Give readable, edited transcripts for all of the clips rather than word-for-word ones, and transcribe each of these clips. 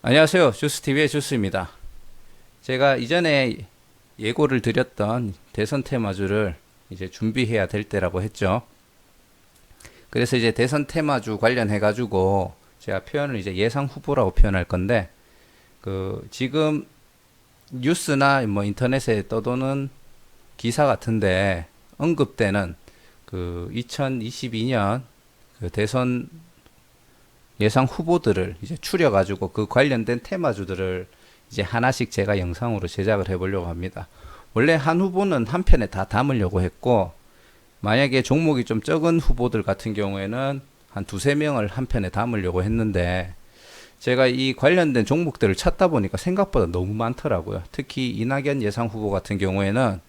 안녕하세요. 주스TV의 주스입니다. 제가 이전에 예고를 드렸던 대선 테마주를 이제 준비해야 될 때라고 했죠. 그래서 이제 대선 테마주 관련해 가지고 제가 표현을 이제 예상 후보라고 표현할 건데, 지금 뉴스나 뭐 인터넷에 떠도는 기사 같은데 언급되는 2022년 대선 예상 후보들을 이제 추려가지고 그 관련된 테마주들을 이제 하나씩 제가 영상으로 제작을 해보려고 합니다. 원래 한 후보는 한 편에 다 담으려고 했고, 만약에 종목이 좀 적은 후보들 같은 경우에는 한 두세 명을 한 편에 담으려고 했는데, 제가 이 관련된 종목들을 찾다 보니까 생각보다 너무 많더라고요. 특히 이낙연 예상 후보 같은 경우에는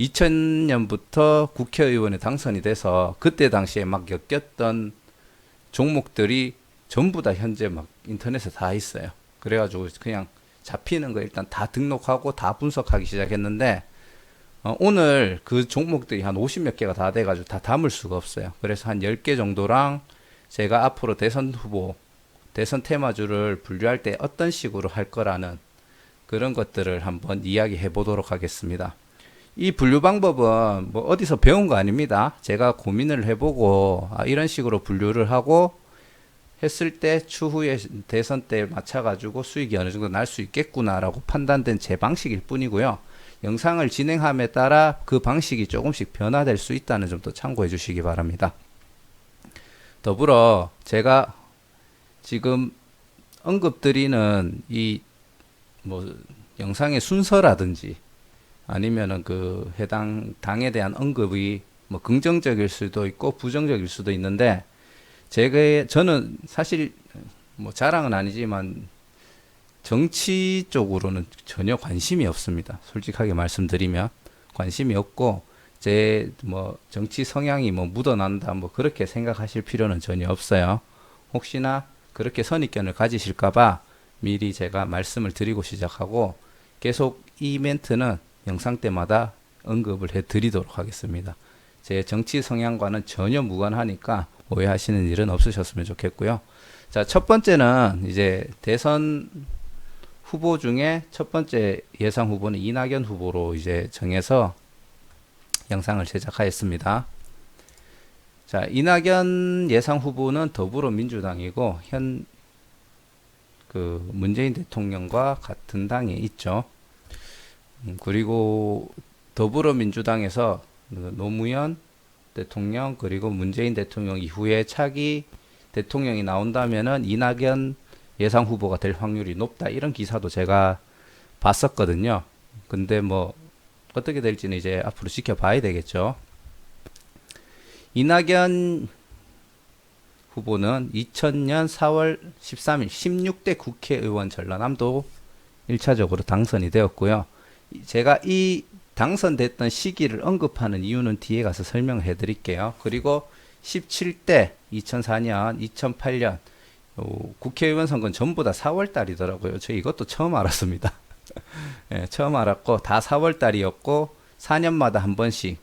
2000년부터 국회의원에 당선이 돼서 그때 당시에 막 엮였던 종목들이 전부 다 현재 막 인터넷에 다 있어요. 그래가지고 그냥 잡히는 거 일단 다 등록하고 다 분석하기 시작했는데, 오늘 그 종목들이 한 50몇 개가 다 돼가지고 다 담을 수가 없어요. 그래서 한 10개 정도랑 제가 앞으로 대선 후보, 대선 테마주를 분류할 때 어떤 식으로 할 거라는 그런 것들을 한번 이야기해 보도록 하겠습니다. 이 분류 방법은 뭐 어디서 배운 거 아닙니다. 제가 고민을 해보고 이런 식으로 분류를 하고 했을 때 추후에 대선 때 맞춰가지고 수익이 어느 정도 날 수 있겠구나라고 판단된 제 방식일 뿐이고요. 영상을 진행함에 따라 그 방식이 조금씩 변화될 수 있다는 점도 참고해 주시기 바랍니다. 더불어 제가 지금 언급드리는 이 뭐 영상의 순서라든지 아니면은 그 해당 당에 대한 언급이 뭐 긍정적일 수도 있고 부정적일 수도 있는데, 저는 사실 뭐 자랑은 아니지만 정치 쪽으로는 전혀 관심이 없습니다. 솔직하게 말씀드리면 관심이 없고, 제 뭐 정치 성향이 뭐 묻어난다 뭐 그렇게 생각하실 필요는 전혀 없어요. 혹시나 그렇게 선입견을 가지실까봐 미리 제가 말씀을 드리고 시작하고, 계속 이 멘트는 영상 때마다 언급을 해드리도록 하겠습니다. 제 정치 성향과는 전혀 무관하니까 오해하시는 일은 없으셨으면 좋겠고요. 자, 첫 번째는 이제 대선 후보 중에 첫 번째 예상 후보는 이낙연 후보로 이제 정해서 영상을 제작하였습니다. 자, 이낙연 예상 후보는 더불어민주당이고 문재인 대통령과 같은 당에 있죠. 그리고 더불어민주당에서 노무현 대통령 그리고 문재인 대통령 이후에 차기 대통령이 나온다면은 이낙연 예상 후보가 될 확률이 높다, 이런 기사도 제가 봤었거든요. 근데 뭐 어떻게 될지는 이제 앞으로 지켜봐야 되겠죠. 이낙연 후보는 2000년 4월 13일 16대 국회의원 전라남도 1차적으로 당선이 되었고요. 제가 이 당선됐던 시기를 언급하는 이유는 뒤에 가서 설명해 드릴게요. 그리고 17대 2004년, 2008년 국회의원 선거는 전부 다 4월 달이더라고요. 저 이것도 처음 알았습니다. 네, 처음 알았고 다 4월 달이었고 4년마다 한 번씩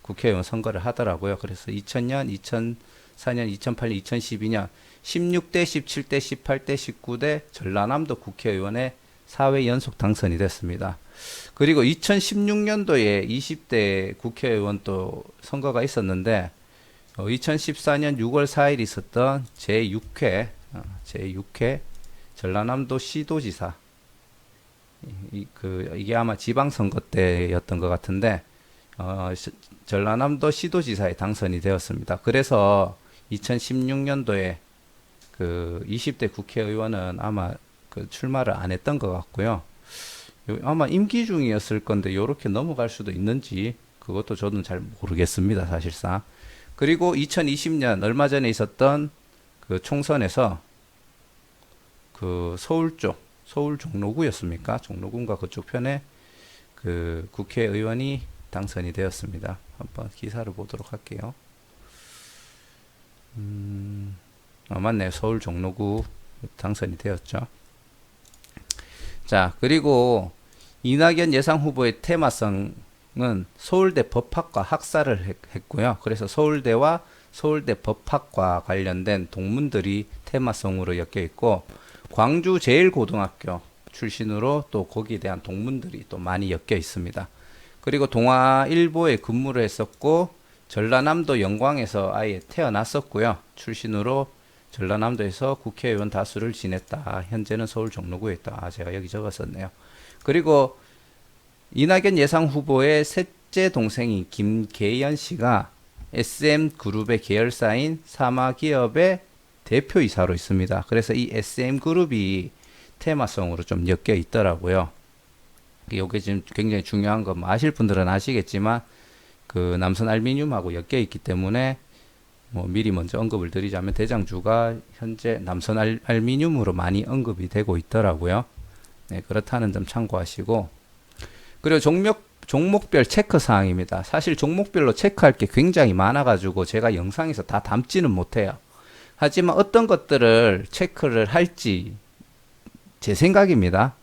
국회의원 선거를 하더라고요. 그래서 2000년, 2004년, 2008년, 2012년 16대, 17대, 18대, 19대 전라남도 국회의원에 4회 연속 당선이 됐습니다. 그리고 2016년도에 20대 국회의원 또 선거가 있었는데, 2014년 6월 4일 있었던 제6회 전라남도 시도지사, 이게 아마 지방선거 때였던 것 같은데, 전라남도 시도지사에 당선이 되었습니다. 그래서 2016년도에 20대 국회의원은 아마 출마를 안 했던 것 같고요. 아마 임기 중이었을 건데 요렇게 넘어갈 수도 있는지 그것도 저는 잘 모르겠습니다, 사실상. 그리고 2020년 얼마 전에 있었던 총선에서 서울 종로구였습니까? 종로구인가 그쪽 편에 국회의원이 당선이 되었습니다. 한번 기사를 보도록 할게요. 맞네요. 서울 종로구 당선이 되었죠. 자, 그리고 이낙연 예상 후보의 테마성은 서울대 법학과 학사를 했고요. 그래서 서울대와 서울대 법학과 관련된 동문들이 테마성으로 엮여 있고, 광주 제일고등학교 출신으로 또 거기에 대한 동문들이 또 많이 엮여 있습니다. 그리고 동아일보에 근무를 했었고 전라남도 영광에서 아예 태어났었고요. 출신으로 전라남도에서 국회의원 다수를 지냈다. 현재는 서울 종로구에 있다. 제가 여기 적었었네요. 그리고 이낙연 예상 후보의 셋째 동생인 김계연 씨가 SM그룹의 계열사인 사마기업의 대표이사로 있습니다. 그래서 이 SM그룹이 테마성으로 좀 엮여 있더라고요. 이게 지금 굉장히 중요한 거, 아실 분들은 아시겠지만 그 남선 알미늄하고 엮여 있기 때문에 뭐 미리 먼저 언급을 드리자면 대장주가 현재 남선 알미늄으로 많이 언급이 되고 있더라고요. 네, 그렇다는 점 참고하시고, 그리고 종목별 체크 사항입니다. 사실 종목별로 체크할 게 굉장히 많아가지고 제가 영상에서 다 담지는 못해요. 하지만 어떤 것들을 체크를 할지 제 생각입니다.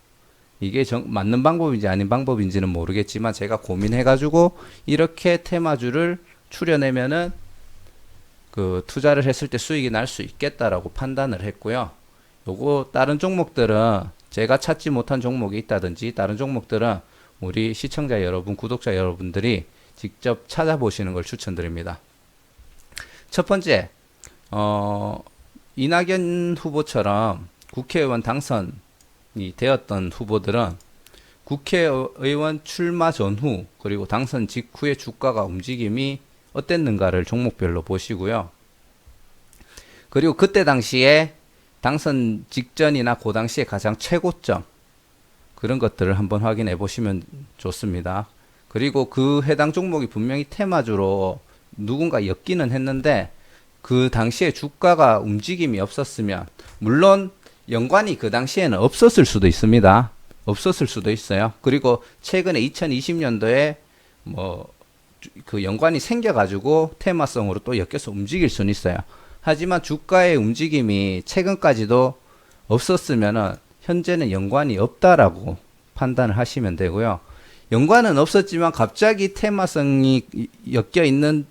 이게 맞는 방법인지 아닌 방법인지는 모르겠지만 제가 고민해가지고 이렇게 테마주를 추려내면은 그 투자를 했을 때 수익이 날 수 있겠다라고 판단을 했고요. 요거 다른 종목들은 제가 찾지 못한 종목이 있다든지 다른 종목들은 우리 시청자 여러분, 구독자 여러분들이 직접 찾아보시는 걸 추천드립니다. 첫 번째, 이낙연 후보처럼 국회의원 당선이 되었던 후보들은 국회의원 출마 전후 그리고 당선 직후의 주가가 움직임이 어땠는가를 종목별로 보시고요. 그리고 그때 당시에 당선 직전이나 그 당시에 가장 최고점 그런 것들을 한번 확인해 보시면 좋습니다. 그리고 그 해당 종목이 분명히 테마주로 누군가 엮기는 했는데 그 당시에 주가가 움직임이 없었으면, 물론 연관이 그 당시에는 없었을 수도 있습니다. 없었을 수도 있어요. 그리고 최근에 2020년도에 뭐 그 연관이 생겨가지고 테마성으로 또 엮여서 움직일 수는 있어요. 하지만 주가의 움직임이 최근까지도 없었으면은 현재는 연관이 없다라고 판단을 하시면 되고요. 연관은 없었지만 갑자기 테마성이 엮여 있는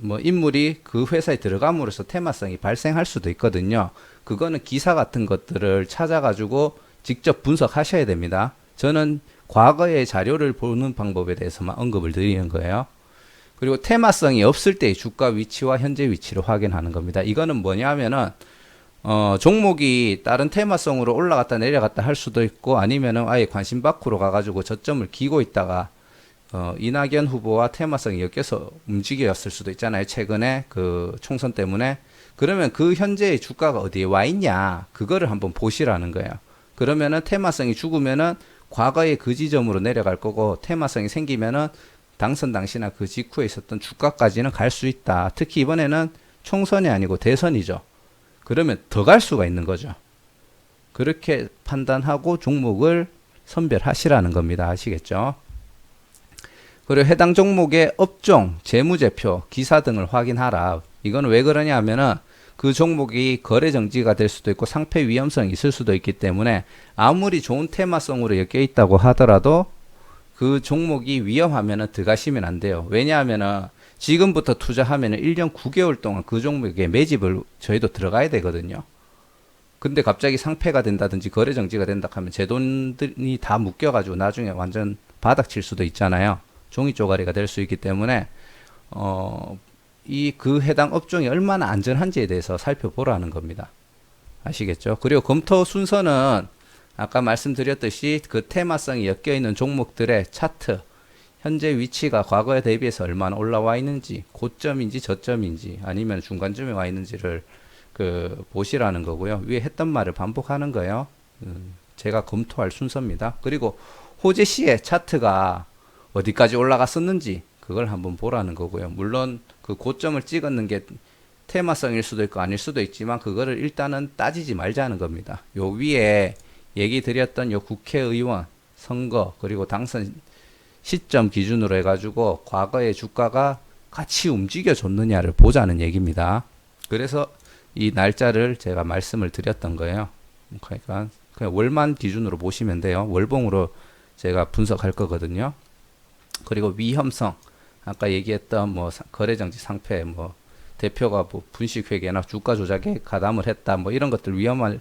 뭐 인물이 그 회사에 들어감으로써 테마성이 발생할 수도 있거든요. 그거는 기사 같은 것들을 찾아가지고 직접 분석하셔야 됩니다. 저는 과거의 자료를 보는 방법에 대해서만 언급을 드리는 거예요. 그리고 테마성이 없을 때의 주가 위치와 현재 위치를 확인하는 겁니다. 이거는 뭐냐면은 종목이 다른 테마성으로 올라갔다 내려갔다 할 수도 있고, 아니면은 아예 관심 밖으로 가가지고 저점을 기고 있다가 이낙연 후보와 테마성이 엮여서 움직였을 수도 있잖아요. 최근에 그 총선 때문에. 그러면 그 현재의 주가가 어디에 와 있냐, 그거를 한번 보시라는 거예요. 그러면은 테마성이 죽으면은 과거의 그 지점으로 내려갈 거고, 테마성이 생기면은 당선 당시나 그 직후에 있었던 주가까지는 갈 수 있다. 특히 이번에는 총선이 아니고 대선이죠. 그러면 더 갈 수가 있는 거죠. 그렇게 판단하고 종목을 선별하시라는 겁니다. 아시겠죠? 그리고 해당 종목의 업종, 재무제표, 기사 등을 확인하라. 이건 왜 그러냐 하면은 그 종목이 거래 정지가 될 수도 있고 상패 위험성이 있을 수도 있기 때문에 아무리 좋은 테마성으로 엮여 있다고 하더라도 그 종목이 위험하면은 들어가시면 안 돼요. 왜냐하면은 지금부터 투자하면은 1년 9개월 동안 그 종목에 매집을 저희도 들어가야 되거든요. 근데 갑자기 상패가 된다든지 거래 정지가 된다 하면 제 돈이 다 묶여가지고 나중에 완전 바닥 칠 수도 있잖아요. 종이 쪼가리가 될 수 있기 때문에 그 해당 업종이 얼마나 안전한지에 대해서 살펴보라는 겁니다. 아시겠죠? 그리고 검토 순서는 아까 말씀드렸듯이 그 테마성이 엮여 있는 종목들의 차트, 현재 위치가 과거에 대비해서 얼마나 올라와 있는지, 고점인지 저점인지 아니면 중간점에 와 있는지를 보시라는 거고요. 위에 했던 말을 반복하는 거예요. 제가 검토할 순서입니다. 그리고 호재 시의 차트가 어디까지 올라갔었는지 그걸 한번 보라는 거고요. 물론 그 고점을 찍었는 게 테마성일 수도 있고 아닐 수도 있지만 그거를 일단은 따지지 말자는 겁니다. 요 위에 얘기 드렸던 요 국회의원 선거 그리고 당선 시점 기준으로 해가지고 과거의 주가가 같이 움직여 줬느냐를 보자는 얘기입니다. 그래서 이 날짜를 제가 말씀을 드렸던 거예요. 그러니까 그냥 월만 기준으로 보시면 돼요. 월봉으로 제가 분석할 거거든요. 그리고 위험성, 아까 얘기했던 뭐 거래정지 상패, 뭐 대표가 뭐 분식회계나 주가 조작에 가담을 했다, 뭐 이런 것들 위험할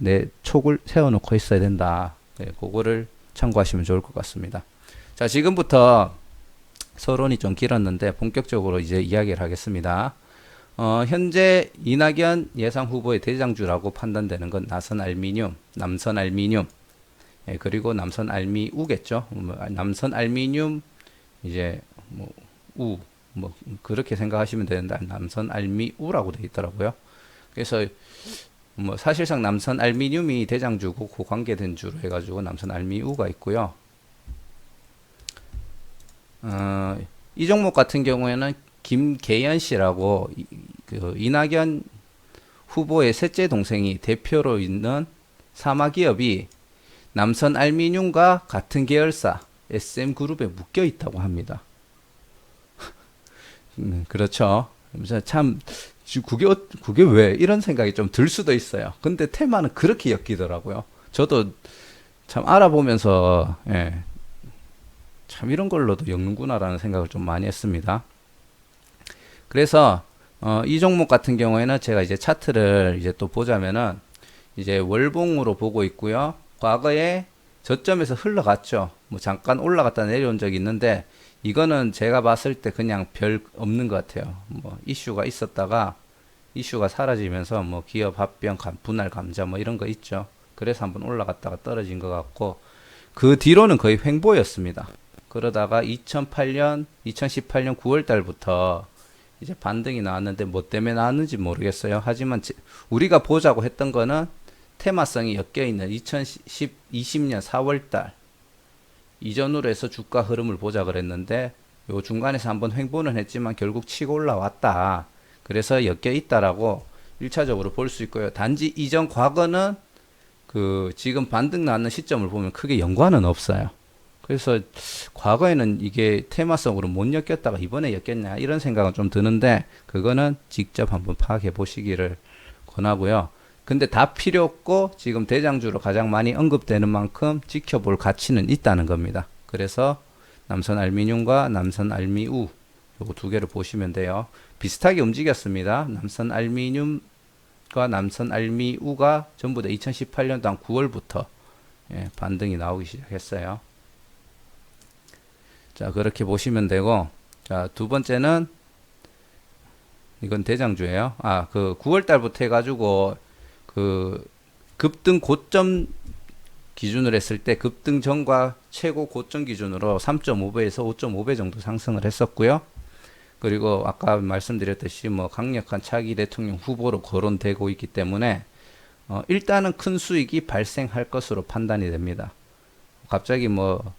내 촉을 세워놓고 있어야 된다. 네, 그거를 참고하시면 좋을 것 같습니다. 자, 지금부터 서론이 좀 길었는데 본격적으로 이제 이야기를 하겠습니다. 현재 이낙연 예상 후보의 대장주라고 판단되는 건 나선 알미늄, 남선 알미늄, 예, 그리고 남선 알미우겠죠. 남선 알미늄 이제 뭐 그렇게 생각하시면 되는데 남선 알미우라고 되어 있더라고요. 그래서 뭐 사실상 남선 알미늄이 대장주고 그 관계된 주로 해가지고 남선 알미우가 있고요. 이 종목 같은 경우에는 김계연 씨라고 그 이낙연 후보의 셋째 동생이 대표로 있는 사마기업이 남선 알미늄과 같은 계열사 SM그룹에 묶여 있다고 합니다. 그렇죠. 참 그게 왜 이런 생각이 좀 들 수도 있어요. 근데 테마는 그렇게 엮이더라고요. 저도 참 알아보면서 예, 참 이런 걸로도 엮는구나라는 생각을 좀 많이 했습니다. 그래서 이 종목 같은 경우에는 제가 이제 차트를 이제 또 보자면은 이제 월봉으로 보고 있고요. 과거에 저점에서 흘러갔죠. 뭐 잠깐 올라갔다 내려온 적이 있는데 이거는 제가 봤을 때 그냥 별 없는 것 같아요. 뭐 이슈가 있었다가 이슈가 사라지면서 뭐 기업 합병, 분할 감자 뭐 이런 거 있죠. 그래서 한번 올라갔다가 떨어진 것 같고 그 뒤로는 거의 횡보였습니다. 그러다가 2018년 9월 달부터 이제 반등이 나왔는데 뭐 때문에 나왔는지 모르겠어요. 하지만 우리가 보자고 했던 거는 테마성이 엮여있는 2020년 4월 달 이전으로 해서 주가 흐름을 보자 그랬는데 요 중간에서 한번 횡보는 했지만 결국 치고 올라왔다. 그래서 엮여 있다라고 1차적으로 볼 수 있고요. 단지 이전 과거는 그 지금 반등 나는 시점을 보면 크게 연관은 없어요. 그래서 과거에는 이게 테마성으로 못 엮였다가 이번에 엮였냐 이런 생각은 좀 드는데 그거는 직접 한번 파악해 보시기를 권하고요. 근데 다 필요 없고 지금 대장주로 가장 많이 언급되는 만큼 지켜볼 가치는 있다는 겁니다. 그래서 남선 알미늄과 남선 알미우 요거 두 개를 보시면 돼요. 비슷하게 움직였습니다. 남선 알미늄과 남선 알미우가 전부 다 2018년도 한 9월부터 예, 반등이 나오기 시작했어요. 자, 그렇게 보시면 되고, 자, 두 번째는 이건 대장주예요. 그 9월 달부터 해가지고 그 급등 고점 기준으로 했을 때 급등 전과 최고 고점 기준으로 3.5배에서 5.5배 정도 상승을 했었고요. 그리고 아까 말씀드렸듯이 뭐 강력한 차기 대통령 후보로 거론되고 있기 때문에 일단은 큰 수익이 발생할 것으로 판단이 됩니다. 갑자기 뭐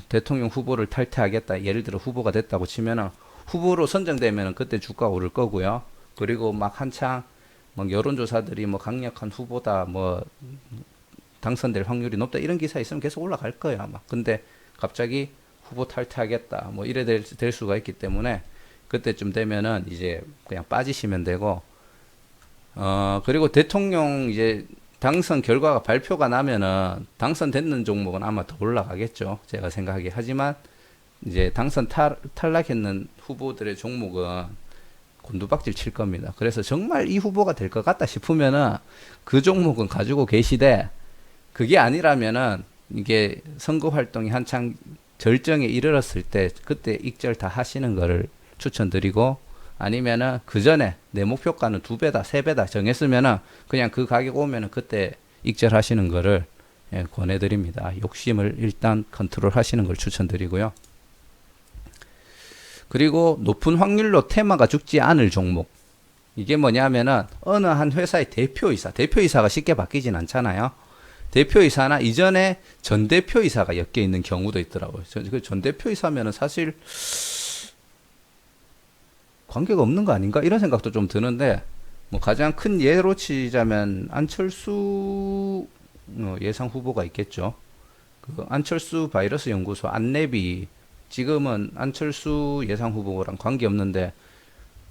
대통령 후보를 탈퇴하겠다. 예를 들어 후보가 됐다고 치면은 후보로 선정되면은 그때 주가 오를 거고요. 그리고 막 한창 뭐 여론조사들이 뭐 강력한 후보다 뭐 당선될 확률이 높다 이런 기사 있으면 계속 올라갈 거예요 아마. 근데 갑자기 후보 탈퇴하겠다 뭐 이래 될 수가 있기 때문에 그때쯤 되면은 이제 그냥 빠지시면 되고 그리고 대통령 이제 당선 결과가 발표가 나면은 당선됐는 종목은 아마 더 올라가겠죠 제가 생각하기에. 하지만 이제 당선 탈락했는 후보들의 종목은 곤두박질 칠 겁니다. 그래서 정말 이 후보가 될 것 같다 싶으면은 그 종목은 가지고 계시되 그게 아니라면은 이게 선거 활동이 한창 절정에 이르렀을 때 그때 익절 다 하시는 거를 추천드리고 아니면은 그 전에 내 목표가는 2배다 3배다 정했으면은 그냥 그 가격 오면은 그때 익절 하시는 거를 예, 권해드립니다. 욕심을 일단 컨트롤 하시는 걸 추천드리고요. 그리고 높은 확률로 테마가 죽지 않을 종목. 이게 뭐냐면은 어느 한 회사의 대표이사가 쉽게 바뀌진 않잖아요. 대표이사나 이전에 전 대표이사가 엮여 있는 경우도 있더라고요. 전 대표이사면은 사실 관계가 없는 거 아닌가 이런 생각도 좀 드는데 뭐 가장 큰 예로 치자면 안철수 예상 후보가 있겠죠. 그 안철수 바이러스 연구소 안내비 지금은 안철수 예상 후보랑 관계 없는데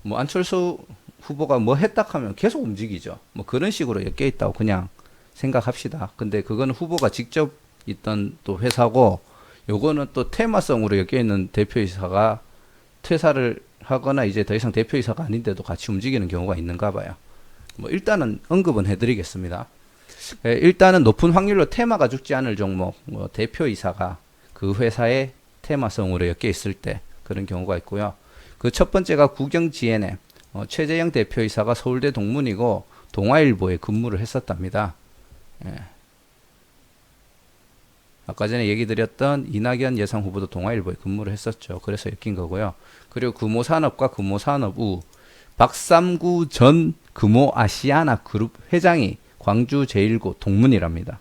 뭐 안철수 후보가 뭐 했다 하면 계속 움직이죠. 뭐 그런 식으로 엮여 있다고 그냥 생각합시다. 근데 그거는 후보가 직접 있던 또 회사고 요거는 또 테마성으로 엮여 있는 대표이사가 퇴사를 하거나 이제 더 이상 대표이사가 아닌데도 같이 움직이는 경우가 있는가 봐요. 뭐 일단은 언급은 해드리겠습니다. 일단은 높은 확률로 테마가 죽지 않을 종목, 뭐 대표이사가 그 회사의 테마성으로 엮여 있을 때 그런 경우가 있고요. 그 첫 번째가 국영 GNM, 최재형 대표이사가 서울대 동문이고 동아일보에 근무를 했었답니다. 예. 아까 전에 얘기 드렸던 이낙연 예상 후보도 동아일보에 근무를 했었죠. 그래서 엮인 거고요. 그리고 금호산업과 금호산업우, 박삼구 전 금호아시아나 그룹 회장이 광주 제1고 동문이랍니다.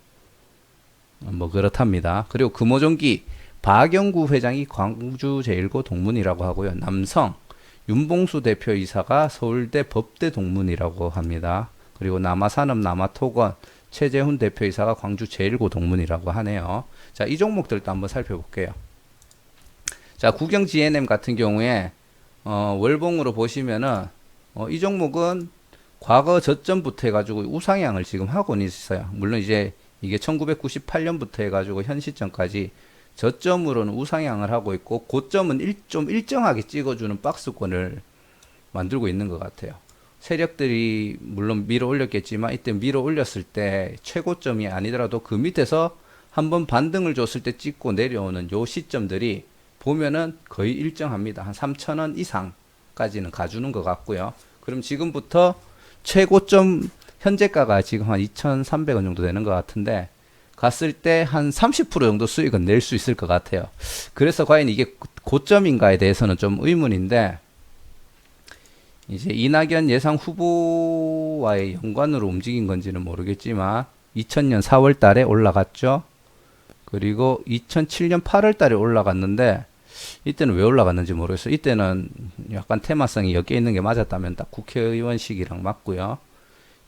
뭐 그렇답니다. 그리고 금호전기 박영구 회장이 광주 제1고 동문이라고 하고요. 남성 윤봉수 대표이사가 서울대 법대 동문이라고 합니다. 그리고 남아산업 남아토건 최재훈 대표이사가 광주 제1고 동문이라고 하네요. 자, 이 종목들도 한번 살펴볼게요. 자, 국영 GNM 같은 경우에 월봉으로 보시면은 이 종목은 과거 저점부터 해가지고 우상향을 지금 하고는 있어요. 물론 이제 이게 1998년부터 해가지고 현 시점까지 저점으로는 우상향을 하고 있고 고점은 좀 일정하게 찍어주는 박스권을 만들고 있는 것 같아요. 세력들이 물론 밀어 올렸겠지만 이때 밀어 올렸을 때 최고점이 아니더라도 그 밑에서 한번 반등을 줬을 때 찍고 내려오는 요 시점들이 보면은 거의 일정합니다. 한 3,000원 이상까지는 가주는 것 같고요. 그럼 지금부터 최고점 현재가가 지금 한 2,300원 정도 되는 것 같은데 갔을 때 한 30% 정도 수익은 낼 수 있을 것 같아요. 그래서 과연 이게 고점인가에 대해서는 좀 의문인데 이제 이낙연 예상 후보와의 연관으로 움직인 건지는 모르겠지만 2000년 4월 달에 올라갔죠. 그리고 2007년 8월 달에 올라갔는데 이때는 왜 올라갔는지 모르겠어요. 이때는 약간 테마성이 엮여 있는 게 맞았다면 딱 국회의원 시기랑 맞고요.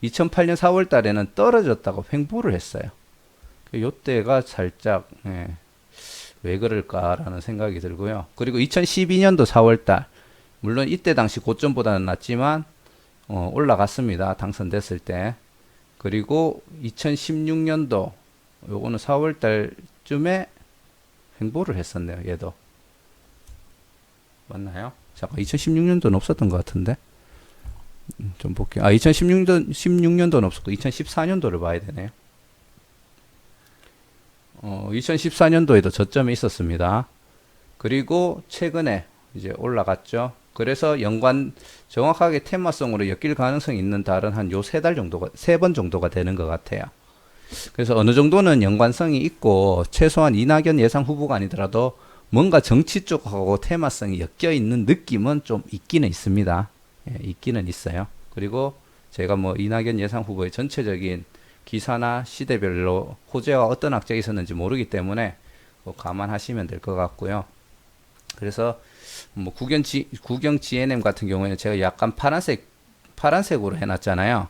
2008년 4월 달에는 떨어졌다고 횡보를 했어요. 요때가 살짝 왜 그럴까라는 생각이 들고요. 그리고 2012년도 4월 달 물론 이때 당시 고점보다는 낮지만 올라갔습니다. 당선됐을 때. 그리고 2016년도 요거는 4월 달쯤에 횡보를 했었네요. 얘도. 맞나요? 잠깐 2016년도는 없었던 것 같은데. 좀 볼게요. 2016년도는 없었고 2014년도를 봐야 되네요. 2014년도에도 저점이 있었습니다. 그리고 최근에 이제 올라갔죠. 그래서 정확하게 테마성으로 엮일 가능성이 있는 달은 한 요 세 달 정도가, 3번 정도가 되는 것 같아요. 그래서 어느 정도는 연관성이 있고, 최소한 이낙연 예상 후보가 아니더라도 뭔가 정치 쪽하고 테마성이 엮여 있는 느낌은 좀 있기는 있습니다. 예, 있기는 있어요. 그리고 제가 뭐 이낙연 예상 후보의 전체적인 기사나 시대별로 호재와 어떤 악재가 있었는지 모르기 때문에 감안하시면 될 것 같고요. 그래서 뭐 국영 GNM 같은 경우에는 제가 약간 파란색으로 해놨잖아요.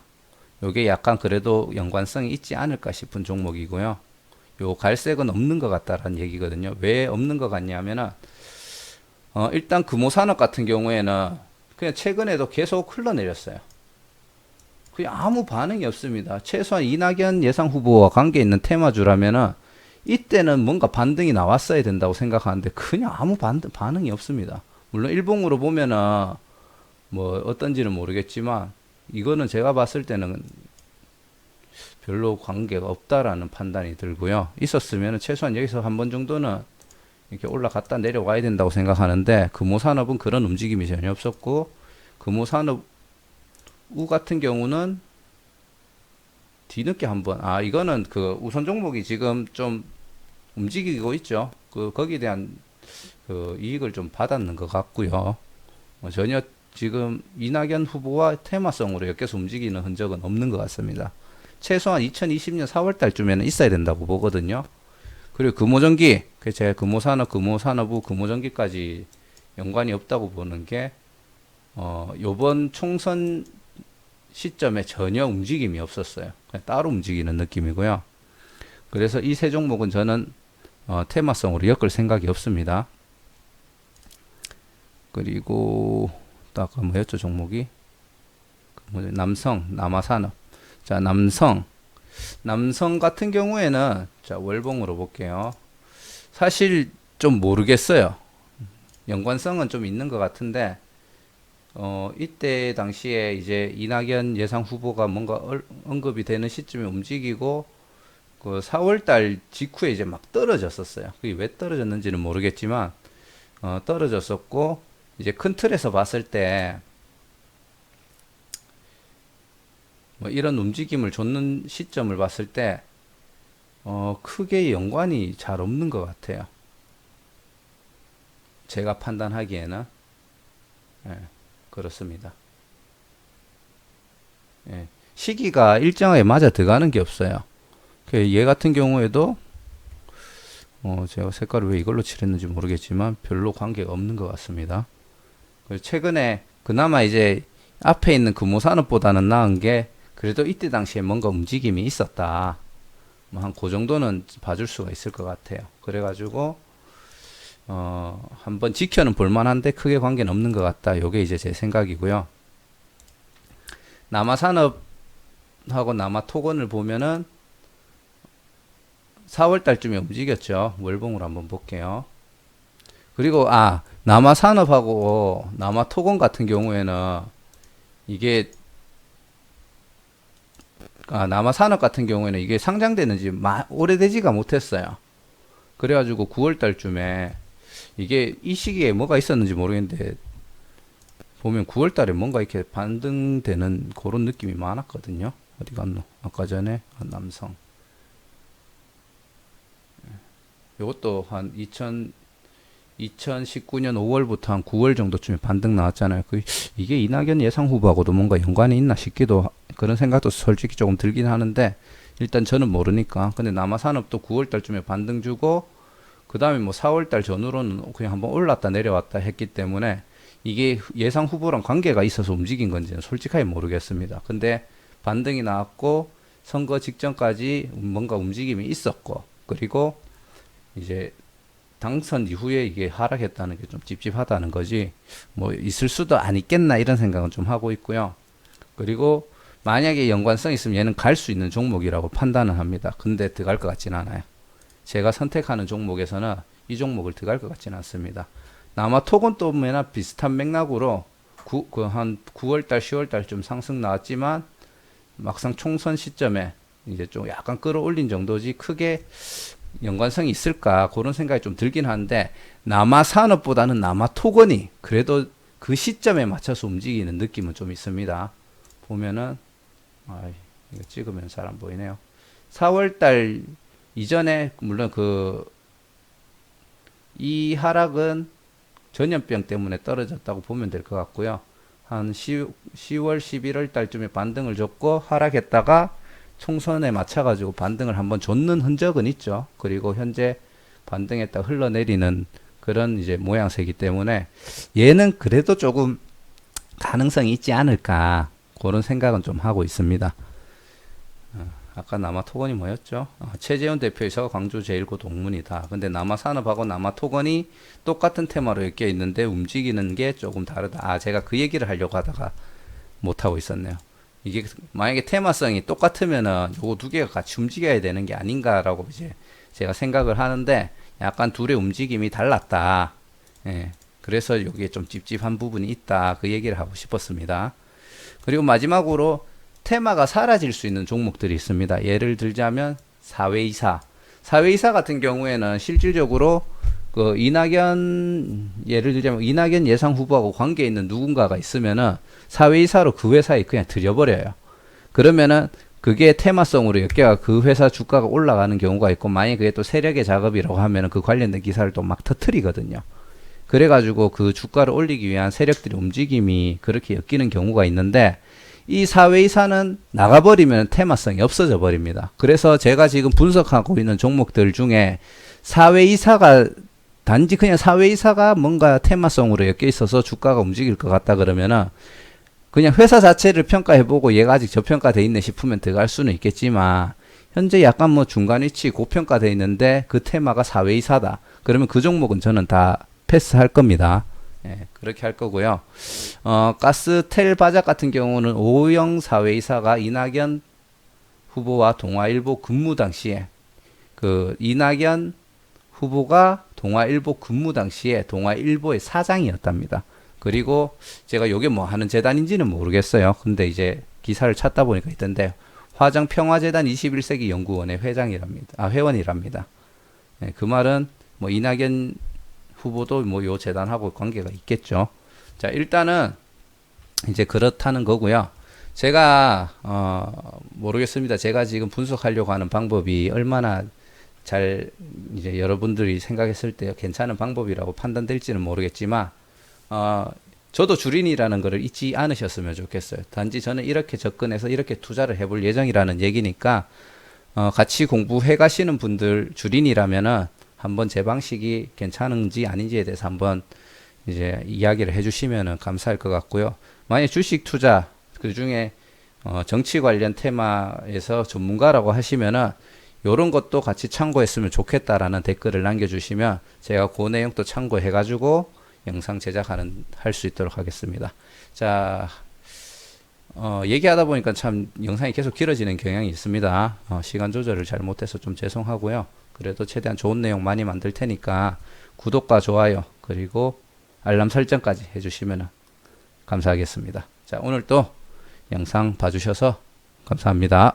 요게 약간 그래도 연관성이 있지 않을까 싶은 종목이고요. 요 갈색은 없는 것 같다라는 얘기거든요. 왜 없는 것 같냐면은 일단 금호산업 같은 경우에는 그냥 최근에도 계속 흘러내렸어요. 그냥 아무 반응이 없습니다. 최소한 이낙연 예상 후보와 관계 있는 테마주라면은 이때는 뭔가 반등이 나왔어야 된다고 생각하는데 그냥 아무 반응이 없습니다. 물론 일봉으로 보면은 뭐 어떤지는 모르겠지만 이거는 제가 봤을 때는 별로 관계가 없다라는 판단이 들고요. 있었으면 최소한 여기서 한 번 정도는 이렇게 올라갔다 내려와야 된다고 생각하는데 금호산업은 그런 움직임이 전혀 없었고 금호산업 우 같은 경우는 뒤늦게 한번 이거는 그 우선 종목이 지금 좀 움직이고 있죠. 거기에 대한 그 이익을 좀 받았는 것 같고요. 전혀 지금 이낙연 후보와 테마성으로 엮여서 움직이는 흔적은 없는 것 같습니다. 최소한 2020년 4월 달쯤에는 있어야 된다고 보거든요. 그리고 금호전기, 제가 금호산업 후 금호전기까지 연관이 없다고 보는 게 요번 총선 시점에 전혀 움직임이 없었어요. 그냥 따로 움직이는 느낌이고요. 그래서 이 세 종목은 저는 테마성으로 엮을 생각이 없습니다. 그리고 또 아까 뭐였죠 종목이? 남아산업. 자, 남성 같은 경우에는 자 월봉으로 볼게요. 사실 좀 모르겠어요. 연관성은 좀 있는 것 같은데 이때 당시에 이제 이낙연 예상 후보가 뭔가 언급이 되는 시점에 움직이고 그 4월달 직후에 이제 막 떨어졌었어요. 그게 왜 떨어졌는지는 모르겠지만 떨어졌었고 이제 큰 틀에서 봤을 때 뭐 이런 움직임을 줬는 시점을 봤을 때 크게 연관이 잘 없는 것 같아요. 제가 판단하기에는 예, 그렇습니다. 예, 시기가 일정하게 맞아 들어가는 게 없어요. 얘 같은 경우에도 제가 색깔을 왜 이걸로 칠했는지 모르겠지만 별로 관계가 없는 것 같습니다. 그래서 최근에 그나마 이제 앞에 있는 금호산업보다는 나은 게 그래도 이때 당시에 뭔가 움직임이 있었다. 뭐 한 그 정도는 봐줄 수가 있을 것 같아요. 그래가지고 한번 지켜는 볼만한데 크게 관계는 없는 것 같다. 요게 이제 제 생각이고요. 남아산업하고 남아토건을 보면은 4월 달쯤에 움직였죠. 월봉으로 한번 볼게요. 그리고 남아산업하고 남아토건 같은 경우에는 이게 남아산업 같은 경우에는 이게 상장되는지 오래되지가 못했어요. 그래가지고 9월 달쯤에 이게 이 시기에 뭐가 있었는지 모르겠는데 보면 9월 달에 뭔가 이렇게 반등되는 그런 느낌이 많았거든요. 어디 갔노? 아까 전에 남성. 이것도 한 2019년 5월부터 한 9월 정도쯤에 반등 나왔잖아요. 이게 이낙연 예상 후보하고도 뭔가 연관이 있나 싶기도 그런 생각도 솔직히 조금 들긴 하는데 일단 저는 모르니까. 근데 남아산업도 9월 달쯤에 반등 주고 그 다음에 뭐 4월 달 전후로는 그냥 한번 올랐다 내려왔다 했기 때문에 이게 예상 후보랑 관계가 있어서 움직인 건지는 솔직하게 모르겠습니다. 근데 반등이 나왔고 선거 직전까지 뭔가 움직임이 있었고 그리고 이제 당선 이후에 이게 하락했다는 게 좀 찝찝하다는 거지 뭐 있을 수도 안 있겠나 이런 생각은 좀 하고 있고요. 그리고 만약에 연관성 있으면 얘는 갈 수 있는 종목이라고 판단을 합니다. 근데 들어갈 것 같지는 않아요. 제가 선택하는 종목에서는 이 종목을 들어갈 것 같지는 않습니다. 남아토건 또 매나 비슷한 맥락으로 한 9월달 10월달쯤 상승 나왔지만 막상 총선 시점에 이제 좀 약간 끌어올린 정도지 크게 연관성이 있을까 그런 생각이 좀 들긴 하는데 남아산업보다는 남아토건이 그래도 그 시점에 맞춰서 움직이는 느낌은 좀 있습니다. 보면은 이거 찍으면 잘 안 보이네요. 4월달 이전에 물론 이 하락은 전염병 때문에 떨어졌다고 보면 될 것 같고요. 한 10월 11월 달쯤에 반등을 줬고 하락했다가 총선에 맞춰가지고 반등을 한번 줬는 흔적은 있죠. 그리고 현재 반등했다 흘러내리는 그런 이제 모양새이기 때문에 얘는 그래도 조금 가능성이 있지 않을까 그런 생각은 좀 하고 있습니다. 아까 남아토건이 뭐였죠? 최재훈 대표이사가 광주 제1고 동문이다. 근데 남아산업하고 남아토건이 똑같은 테마로 엮여 있는데 움직이는 게 조금 다르다. 제가 그 얘기를 하려고 하다가 못하고 있었네요. 이게 만약에 테마성이 똑같으면은 요거 두 개가 같이 움직여야 되는 게 아닌가라고 이제 제가 생각을 하는데 약간 둘의 움직임이 달랐다. 예. 그래서 여기에 좀 찝찝한 부분이 있다. 그 얘기를 하고 싶었습니다. 그리고 마지막으로 테마가 사라질 수 있는 종목들이 있습니다. 예를 들자면 사외이사. 사외이사 같은 경우에는 실질적으로 예를 들자면 이낙연 예상 후보하고 관계 있는 누군가가 있으면은 사외이사로 그 회사에 그냥 들여버려요. 그러면은 그게 테마성으로 엮여가 그 회사 주가가 올라가는 경우가 있고 만약에 그게 또 세력의 작업이라고 하면은 그 관련된 기사를 또 막 터트리거든요. 그래가지고 그 주가를 올리기 위한 세력들의 움직임이 그렇게 엮이는 경우가 있는데 이 사외이사는 나가버리면 테마성이 없어져 버립니다. 그래서 제가 지금 분석하고 있는 종목들 중에 사외이사가 단지 그냥 사외이사가 뭔가 테마성으로 엮여 있어서 주가가 움직일 것 같다 그러면은 그냥 회사 자체를 평가해보고 얘가 아직 저평가돼 있네 싶으면 들어갈 수는 있겠지만 현재 약간 뭐 중간 위치 고평가돼 있는데 그 테마가 사외이사다. 그러면 그 종목은 저는 다 패스할 겁니다. 예, 그렇게 할 거고요. 가스텔 바작 같은 경우는 오영 사외이사가 이낙연 후보와 동아일보 근무 당시에 이낙연 후보가 동아일보 근무 당시에 동아일보의 사장이었답니다. 그리고 제가 요게 뭐 하는 재단인지는 모르겠어요. 근데 이제 기사를 찾다 보니까 있던데 화정평화재단 21세기 연구원의 회장이랍니다. 아, 회원이랍니다. 네, 그 말은 뭐 이낙연 후보도 뭐 요 재단하고 관계가 있겠죠. 자, 일단은 이제 그렇다는 거고요. 제가 모르겠습니다. 제가 지금 분석하려고 하는 방법이 얼마나 잘 이제 여러분들이 생각했을 때 괜찮은 방법이라고 판단될지는 모르겠지만 저도 주린이라는 것을 잊지 않으셨으면 좋겠어요. 단지 저는 이렇게 접근해서 이렇게 투자를 해볼 예정이라는 얘기니까 같이 공부해 가시는 분들 주린이라면은 한번 제 방식이 괜찮은지 아닌지에 대해서 한번 이제 이야기를 해주시면은 감사할 것 같고요. 만약 주식 투자 그 중에 정치 관련 테마에서 전문가라고 하시면은 요런 것도 같이 참고했으면 좋겠다라는 댓글을 남겨주시면 제가 그 내용 또 참고해가지고 영상 제작하는 할 수 있도록 하겠습니다. 자, 얘기하다 보니까 참 영상이 계속 길어지는 경향이 있습니다. 시간 조절을 잘 못해서 좀 죄송하고요. 그래도 최대한 좋은 내용 많이 만들 테니까 구독과 좋아요 그리고 알람 설정까지 해주시면 감사하겠습니다. 자, 오늘 또 영상 봐주셔서 감사합니다.